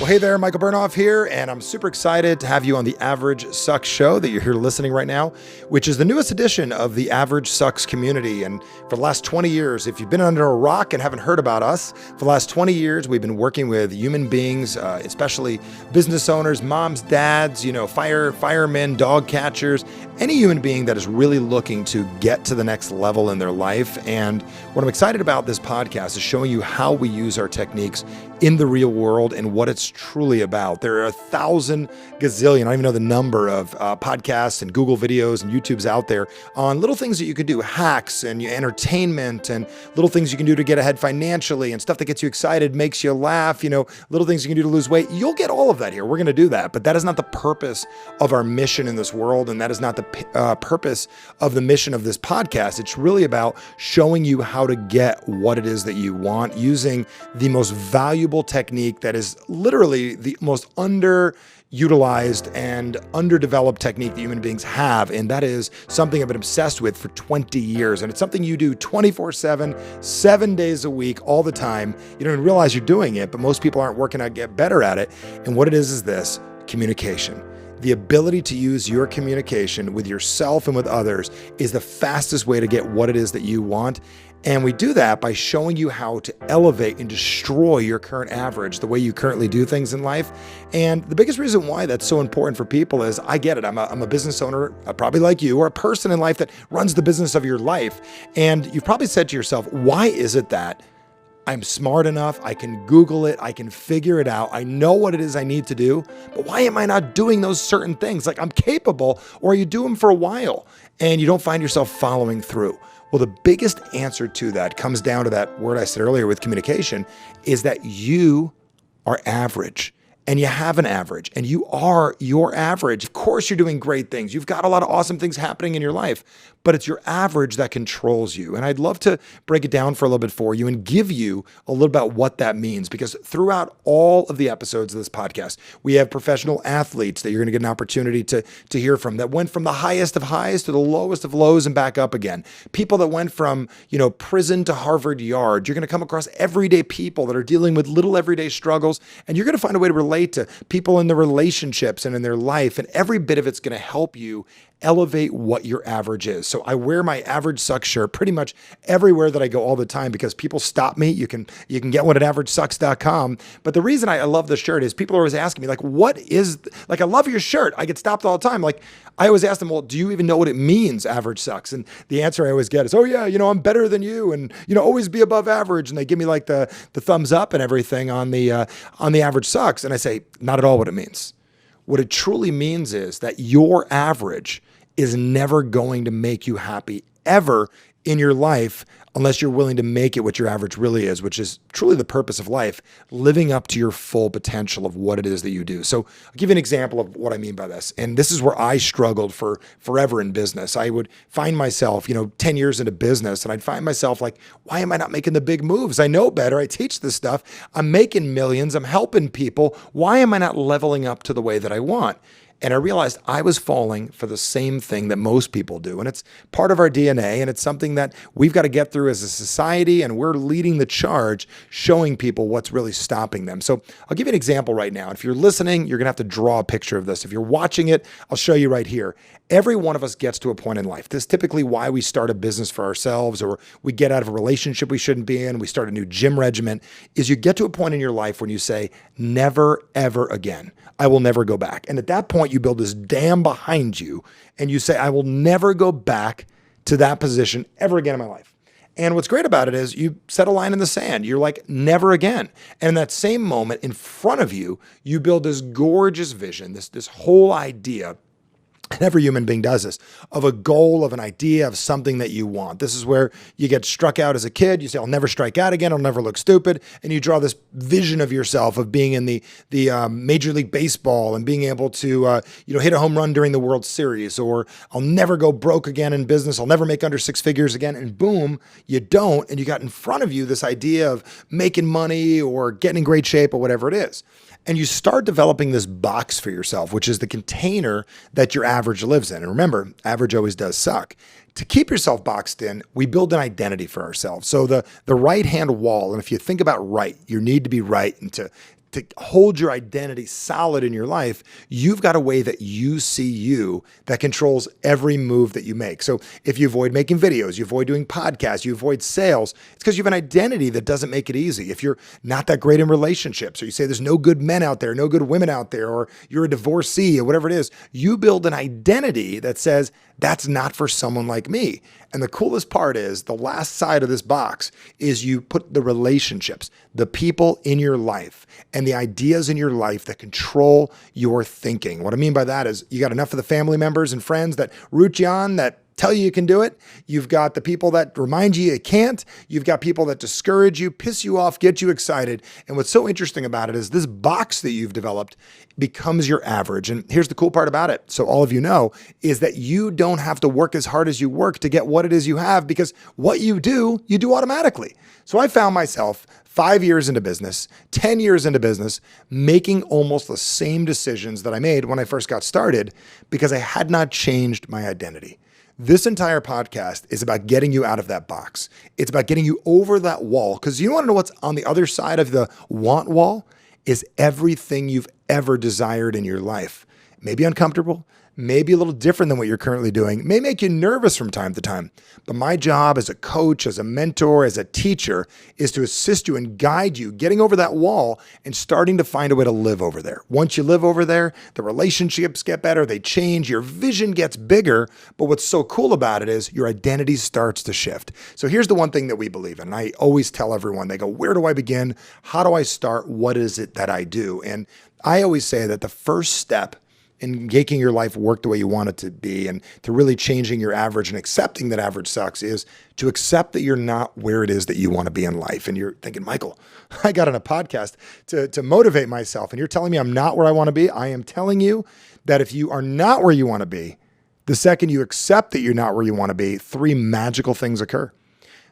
Well, hey there, Michael Bernoff here, and I'm super excited to have you on the Average Sucks show that you're here listening right now, which is the newest edition of the Average Sucks community. And for the last 20 years, if you've been under a rock and haven't heard about us, for the last 20 years, we've been working with human beings, especially business owners, moms, dads, firemen, dog catchers, any human being that is really looking to get to the next level in their life. And what I'm excited about this podcast is showing you how we use our techniques in the real world and what it's truly about. There are 1,000 gazillion, I don't even know the number of podcasts and Google videos and YouTubes out there on little things that you can do, hacks and entertainment and little things you can do to get ahead financially and stuff that gets you excited, makes you laugh, little things you can do to lose weight. You'll get all of that here. We're going to do that, but that is not the purpose of our mission in this world. And that is not the purpose of the mission of this podcast. It's really about showing you how to get what it is that you want using the most valuable technique that is literally the most underutilized and underdeveloped technique that human beings have. And that is something I've been obsessed with for 20 years. And it's something you do 24/7, 7 days a week, all the time. You don't even realize you're doing it, but most people aren't working to get better at it. And what it is this: communication. The ability to use your communication with yourself and with others is the fastest way to get what it is that you want. And we do that by showing you how to elevate and destroy your current average, the way you currently do things in life. And the biggest reason why that's so important for people is, I get it. I'm a business owner, probably like you, or a person in life that runs the business of your life. And you've probably said to yourself, why is it that I'm smart enough, I can Google it, I can figure it out, I know what it is I need to do, but why am I not doing those certain things? Like, I'm capable, or you do them for a while and you don't find yourself following through. Well, the biggest answer to that comes down to that word I said earlier with communication, is that you are average. And you have an average, and you are your average. Of course, you're doing great things. You've got a lot of awesome things happening in your life, but it's your average that controls you. And I'd love to break it down for a little bit for you and give you a little about what that means, because throughout all of the episodes of this podcast, we have professional athletes that you're going to get an opportunity to hear from, that went from the highest of highs to the lowest of lows and back up again. People that went from, prison to Harvard Yard. You're going to come across everyday people that are dealing with little everyday struggles, and you're going to find a way to relate to people in their relationships and in their life. And every bit of it's going to help you elevate what your average is. So I wear my Average Sucks shirt pretty much everywhere that I go all the time, because people stop me. You can get one at averagesucks.com. But the reason I love the shirt is people are always asking me, I love your shirt. I get stopped all the time. I always ask them, well, do you even know what it means, average sucks? And the answer I always get is, oh yeah, I'm better than you, and always be above average. And they give me the thumbs up and everything on the Average Sucks. And I say, not at all what it means. What it truly means is that your average is never going to make you happy ever in your life unless you're willing to make it what your average really is, which is truly the purpose of life, living up to your full potential of what it is that you do. So I'll give you an example of what I mean by this. And this is where I struggled for forever in business. I would find myself, 10 years into business, and I'd find myself why am I not making the big moves? I know better. I teach this stuff. I'm making millions. I'm helping people. Why am I not leveling up to the way that I want? And I realized I was falling for the same thing that most people do. And it's part of our DNA, and it's something that we've got to get through as a society, and we're leading the charge, showing people what's really stopping them. So I'll give you an example right now. If you're listening, you're going to have to draw a picture of this. If you're watching it, I'll show you right here. Every one of us gets to a point in life. This is typically why we start a business for ourselves, or we get out of a relationship we shouldn't be in, we start a new gym regimen, is you get to a point in your life when you say, never, ever again. I will never go back. And at that point, you build this dam behind you, and you say, I will never go back to that position ever again in my life. And what's great about it is you set a line in the sand. You're like, never again. And in that same moment in front of you, you build this gorgeous vision, this whole idea. And every human being does this, of a goal, of an idea, of something that you want. This is where you get struck out as a kid. You say, I'll never strike out again. I'll never look stupid. And you draw this vision of yourself of being in the Major League Baseball and being able to hit a home run during the World Series, or I'll never go broke again in business. I'll never make under six figures again. And boom, you don't. And you got in front of you this idea of making money or getting in great shape or whatever it is. And you start developing this box for yourself, which is the container that your average lives in. And remember, average always does suck. To keep yourself boxed in, we build an identity for ourselves. So the right-hand wall, and if you think about right, you need to be right, and to to hold your identity solid in your life, you've got a way that you see you that controls every move that you make. So if you avoid making videos, you avoid doing podcasts, you avoid sales, it's because you have an identity that doesn't make it easy. If you're not that great in relationships, or you say there's no good men out there, no good women out there, or you're a divorcee or whatever it is, you build an identity that says, that's not for someone like me. And the coolest part is the last side of this box is you put the relationships, the people in your life, and the ideas in your life that control your thinking. What I mean by that is you got enough of the family members and friends that root you on, that tell you can do it. You've got the people that remind you can't. You've got people that discourage you, piss you off, get you excited. And what's so interesting about it is this box that you've developed becomes your average. And here's the cool part about it, so all of you know, is that you don't have to work as hard as you work to get what it is you have, because what you do automatically. So I found myself 5 years into business, 10 years into business, making almost the same decisions that I made when I first got started because I had not changed my identity. This entire podcast is about getting you out of that box. It's about getting you over that wall, because you want to know what's on the other side of the want wall is everything you've ever desired in your life. Maybe uncomfortable, maybe a little different than what you're currently doing, may make you nervous from time to time. But my job as a coach, as a mentor, as a teacher is to assist you and guide you getting over that wall and starting to find a way to live over there. Once you live over there, the relationships get better, they change, your vision gets bigger. But what's so cool about it is your identity starts to shift. So here's the one thing that we believe in. And I always tell everyone, they go, where do I begin? How do I start? What is it that I do? And I always say that the first step in making your life work the way you want it to be, and to really changing your average and accepting that average sucks, is to accept that you're not where it is that you want to be in life. And you're thinking, Michael, I got on a podcast to motivate myself, and you're telling me I'm not where I want to be. I am telling you that if you are not where you want to be, the second you accept that you're not where you want to be, 3 magical things occur.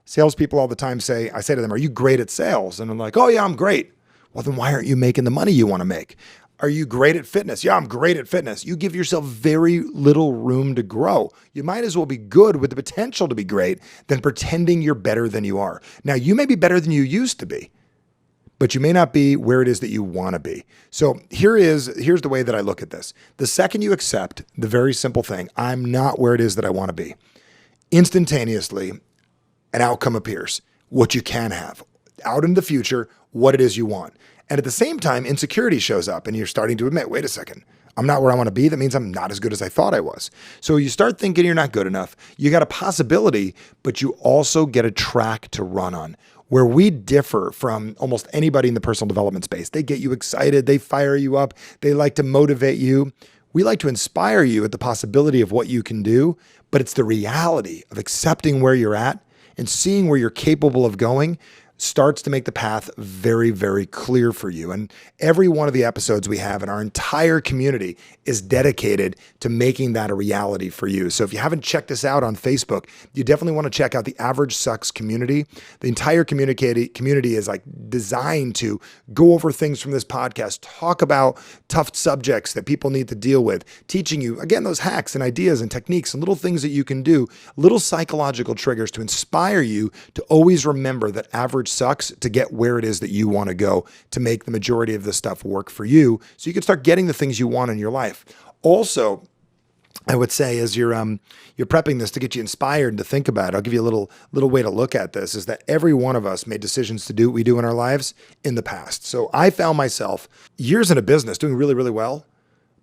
Salespeople all the time I say to them, are you great at sales? And I'm like, oh yeah, I'm great. Well, then why aren't you making the money you want to make? Are you great at fitness? Yeah, I'm great at fitness. You give yourself very little room to grow. You might as well be good with the potential to be great than pretending you're better than you are. Now, you may be better than you used to be, but you may not be where it is that you want to be. So here's the way that I look at this. The second you accept the very simple thing, I'm not where it is that I want to be, instantaneously, an outcome appears, what you can have, out in the future, what it is you want. And at the same time, insecurity shows up and you're starting to admit, wait a second, I'm not where I want to be. That means I'm not as good as I thought I was. So you start thinking you're not good enough. You got a possibility, but you also get a track to run on. Where we differ from almost anybody in the personal development space, they get you excited, they fire you up, they like to motivate you. We like to inspire you at the possibility of what you can do, but it's the reality of accepting where you're at and seeing where you're capable of going starts to make the path very, very clear for you. And every one of the episodes we have in our entire community is dedicated to making that a reality for you. So if you haven't checked us out on Facebook, you definitely want to check out the Average Sucks community. The entire community is like designed to go over things from this podcast, talk about tough subjects that people need to deal with, teaching you, again, those hacks and ideas and techniques and little things that you can do, little psychological triggers to inspire you to always remember that average sucks to get where it is that you want to go, to make the majority of this stuff work for you so you can start getting the things you want in your life. Also, I would say as you're prepping this to get you inspired and to think about it, I'll give you a little way to look at this, is that every one of us made decisions to do what we do in our lives in the past. So I found myself years in a business doing really, really well,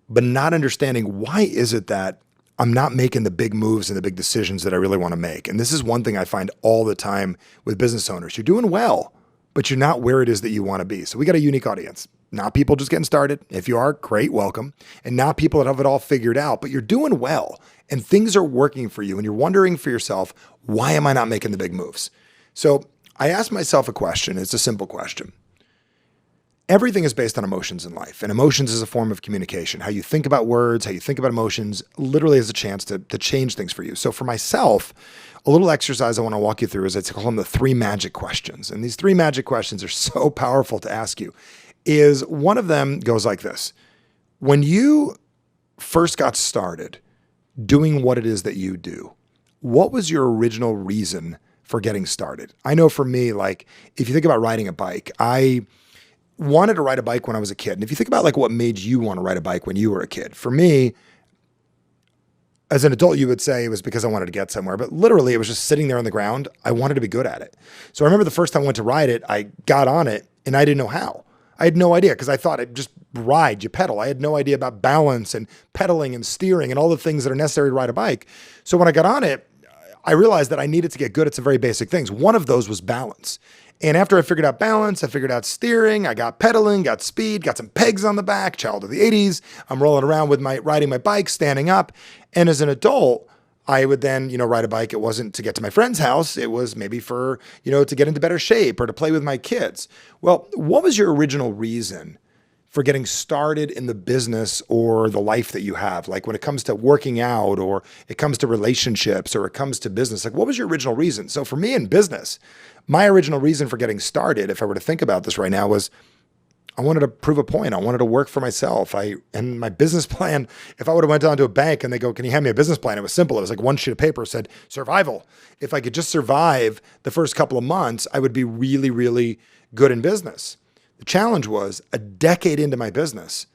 but not understanding why is it that I'm not making the big moves and the big decisions that I really want to make. And this is one thing I find all the time with business owners. You're doing well, but you're not where it is that you want to be. So we got a unique audience, not people just getting started. If you are, great, welcome. And not people that have it all figured out, but you're doing well and things are working for you. And you're wondering for yourself, why am I not making the big moves? So I asked myself a question. It's a simple question. Everything is based on emotions in life, and emotions is a form of communication. How you think about words, how you think about emotions literally has a chance to change things for you. So for myself, a little exercise I want to walk you through is I call them the 3 magic questions. And these 3 magic questions are so powerful to ask you. Is one of them goes like this. When you first got started doing what it is that you do, what was your original reason for getting started? I know for me, like if you think about riding a bike, wanted to ride a bike when I was a kid. And if you think about like what made you want to ride a bike when you were a kid, for me, as an adult, you would say it was because I wanted to get somewhere, but literally it was just sitting there on the ground. I wanted to be good at it. So I remember the first time I went to ride it, I got on it and I didn't know how. I had no idea because I thought I'd just ride, you pedal. I had no idea about balance and pedaling and steering and all the things that are necessary to ride a bike. So when I got on it, I realized that I needed to get good at some very basic things. One of those was balance. And after I figured out balance, I figured out steering, I got pedaling, got speed, got some pegs on the back, child of the 80s. I'm rolling around with riding my bike, standing up. And as an adult, I would then, ride a bike. It wasn't to get to my friend's house. It was maybe for, to get into better shape or to play with my kids. Well, what was your original reason for getting started in the business or the life that you have? Like when it comes to working out or it comes to relationships or it comes to business, like what was your original reason? So for me in business, my original reason for getting started, if I were to think about this right now, was I wanted to prove a point. I wanted to work for myself. And my business plan, if I would have went down to a bank and they go, can you hand me a business plan? It was simple. It was like one sheet of paper said survival. If I could just survive the first couple of months, I would be really, really good in business. The challenge was a decade into my business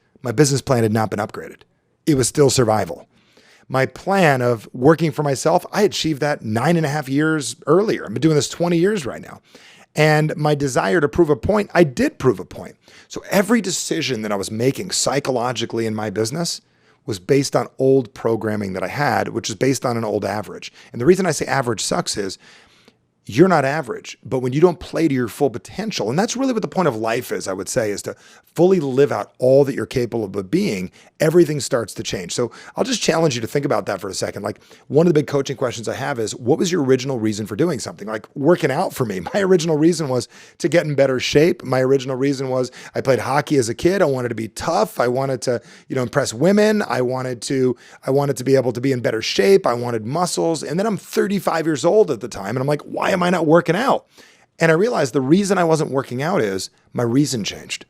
plan had not been upgraded. It was still survival. My plan of working for myself, I achieved that 9.5 years earlier. I've been doing this 20 years right now. And my desire to prove a point, I did prove a point. So every decision that I was making psychologically in my business was based on old programming that I had, which is based on an old average. And the reason I say average sucks is you're not average, but when you don't play to your full potential, and that's really what the point of life is, I would say, is to fully live out all that you're capable of being, everything starts to change. So I'll just challenge you to think about that for a second. Like one of the big coaching questions I have is, what was your original reason for doing something? Like working out for me, my original reason was to get in better shape. My original reason was I played hockey as a kid. I wanted to be tough. I wanted to, impress women. I wanted to be able to be in better shape. I wanted muscles. And then I'm 35 years old at the time. And I'm like, why am I not working out? And I realized the reason I wasn't working out is my reason changed.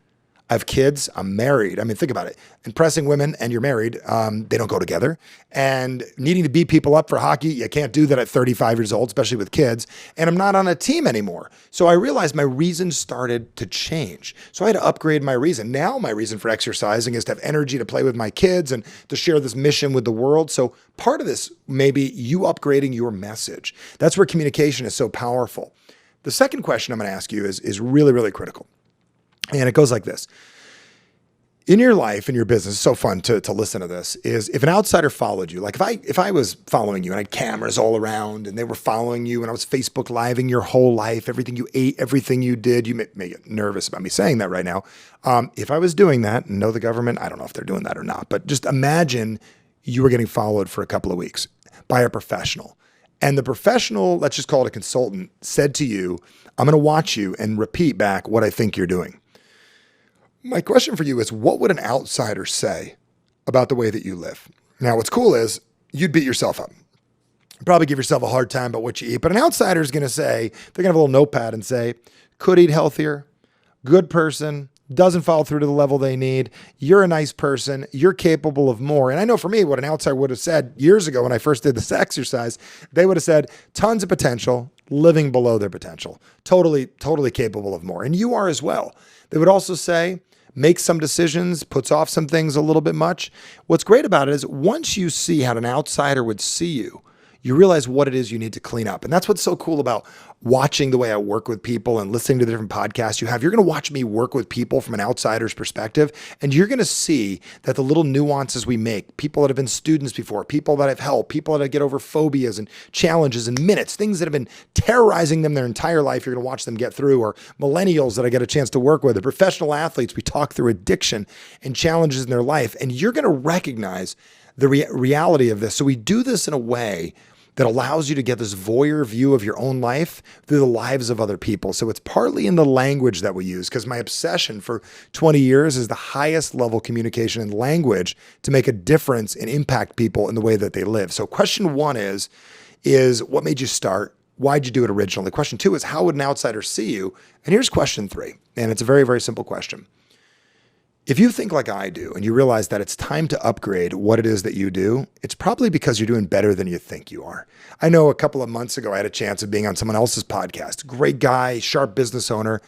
I have kids. I'm married. I mean, think about it. Impressing women and you're married, they don't go together. And needing to beat people up for hockey, you can't do that at 35 years old, especially with kids. And I'm not on a team anymore. So I realized my reason started to change. So I had to upgrade my reason. Now my reason for exercising is to have energy to play with my kids and to share this mission with the world. So part of this may be you upgrading your message. That's where communication is so powerful. The second question I'm going to ask you is really, really critical. And it goes like this. In your life, in your business, it's so fun to listen to this, is if an outsider followed you, like if I was following you and I had cameras all around and they were following you and I was Facebook Living your whole life, everything you ate, everything you did, you may get nervous about me saying that right now. If I was doing that, and know the government, I don't know if they're doing that or not, but just imagine you were getting followed for a couple of weeks by a professional. And the professional, let's just call it a consultant, said to you, I'm going to watch you and repeat back what I think you're doing. My question for you is, what would an outsider say about the way that you live? Now, what's cool is you'd beat yourself up. Probably give yourself a hard time about what you eat, but an outsider is going to say, they're going to have a little notepad and say, could eat healthier, good person, doesn't follow through to the level they need. You're a nice person. You're capable of more. And I know for me, what an outsider would have said years ago when I first did this exercise, they would have said tons of potential, living below their potential, totally capable of more. And you are as well. They would also say, make some decisions, puts off some things a little bit much. What's great about it is once you see how an outsider would see you, you realize what it is you need to clean up. And that's what's so cool about watching the way I work with people and listening to the different podcasts you have. You're going to watch me work with people from an outsider's perspective, and you're going to see that the little nuances we make, people that have been students before, people that I've helped, people that get over phobias and challenges in minutes, things that have been terrorizing them their entire life, you're going to watch them get through, or millennials that I get a chance to work with, or professional athletes, we talk through addiction and challenges in their life, and you're going to recognize the reality of this. So we do this in a way that allows you to get this voyeur view of your own life through the lives of other people. So it's partly in the language that we use, because my obsession for 20 years is the highest level communication in language to make a difference and impact people in the way that they live. So question one is what made you start? Why'd you do it originally? Question two is, how would an outsider see you? And here's question three, and it's a very, very simple question. If you think like I do and you realize that it's time to upgrade what it is that you do, it's probably because you're doing better than you think you are. I know a couple of months ago, I had a chance of being on someone else's podcast. Great guy, sharp business owner.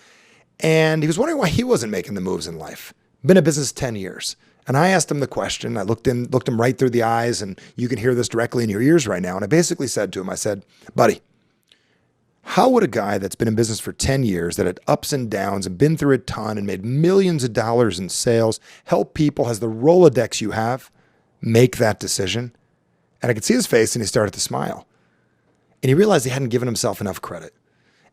And he was wondering why he wasn't making the moves in life. Been in business 10 years. And I asked him the question. I looked him right through the eyes, and you can hear this directly in your ears right now. And I basically said to him, I said, buddy, how would a guy that's been in business for 10 years, that had ups and downs and been through a ton and made millions of dollars in sales, help people, has the Rolodex you have, make that decision? And I could see his face, and he started to smile. And he realized he hadn't given himself enough credit.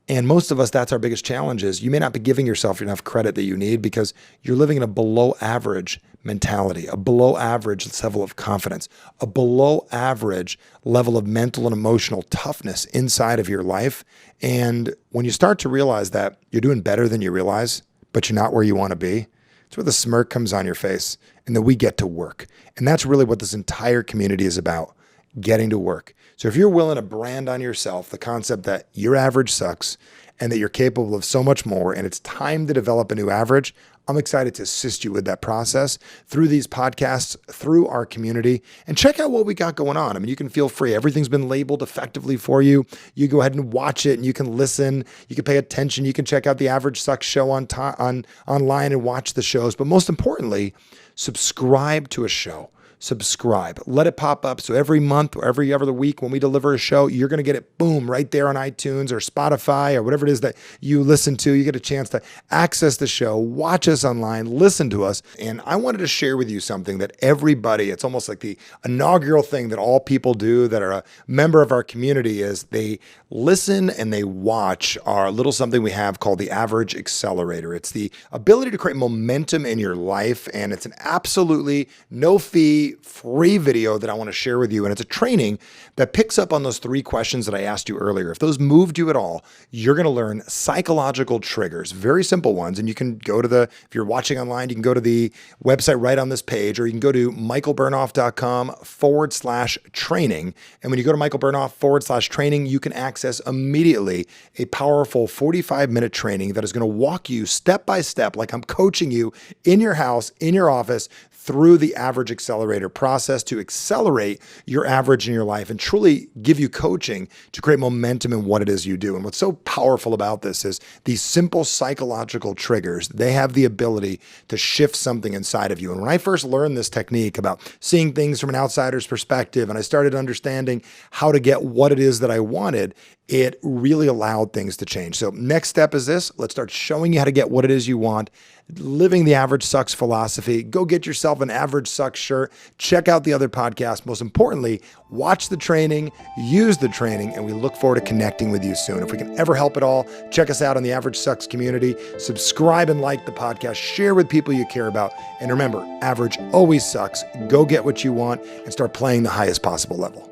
And most of us, that's our biggest challenge, is you may not be giving yourself enough credit that you need because you're living in a below average mentality, a below average level of confidence, a below average level of mental and emotional toughness inside of your life. And when you start to realize that you're doing better than you realize, but you're not where you want to be, it's where the smirk comes on your face and that we get to work. And that's really what this entire community is about, getting to work. So if you're willing to brand on yourself the concept that your average sucks and that you're capable of so much more and it's time to develop a new average, I'm excited to assist you with that process through these podcasts, through our community, and check out what we got going on. I mean, you can feel free. Everything's been labeled effectively for you. You go ahead and watch it, and you can listen. You can pay attention. You can check out the Average Sucks show online and watch the shows. But most importantly, subscribe to a show. Subscribe. Let it pop up. So every month or every other week when we deliver a show, you're going to get it, boom, right there on iTunes or Spotify or whatever it is that you listen to. You get a chance to access the show, watch us online, listen to us. And I wanted to share with you something that everybody, it's almost like the inaugural thing that all people do that are a member of our community, is they listen and they watch our little something we have called the Average Accelerator. It's the ability to create momentum in your life. And it's an absolutely no fee, free video that I want to share with you. And it's a training that picks up on those 3 questions that I asked you earlier. If those moved you at all, you're going to learn psychological triggers, very simple ones. And you can go to if you're watching online, you can go to the website right on this page, or you can go to michaelbernoff.com/training. And when you go to michaelbernoff/training, you can access immediately a powerful 45-minute training that is going to walk you step by step, like I'm coaching you in your house, in your office, through the Average Accelerator process to accelerate your average in your life and truly give you coaching to create momentum in what it is you do. And what's so powerful about this is these simple psychological triggers, they have the ability to shift something inside of you. And when I first learned this technique about seeing things from an outsider's perspective, and I started understanding how to get what it is that I wanted, it really allowed things to change. So next step is this. Let's start showing you how to get what it is you want, living the Average Sucks philosophy. Go get yourself an Average Sucks shirt. Check out the other podcasts. Most importantly, watch the training, use the training, and we look forward to connecting with you soon. If we can ever help at all, check us out on the Average Sucks community. Subscribe and like the podcast. Share with people you care about. And remember, average always sucks. Go get what you want and start playing the highest possible level.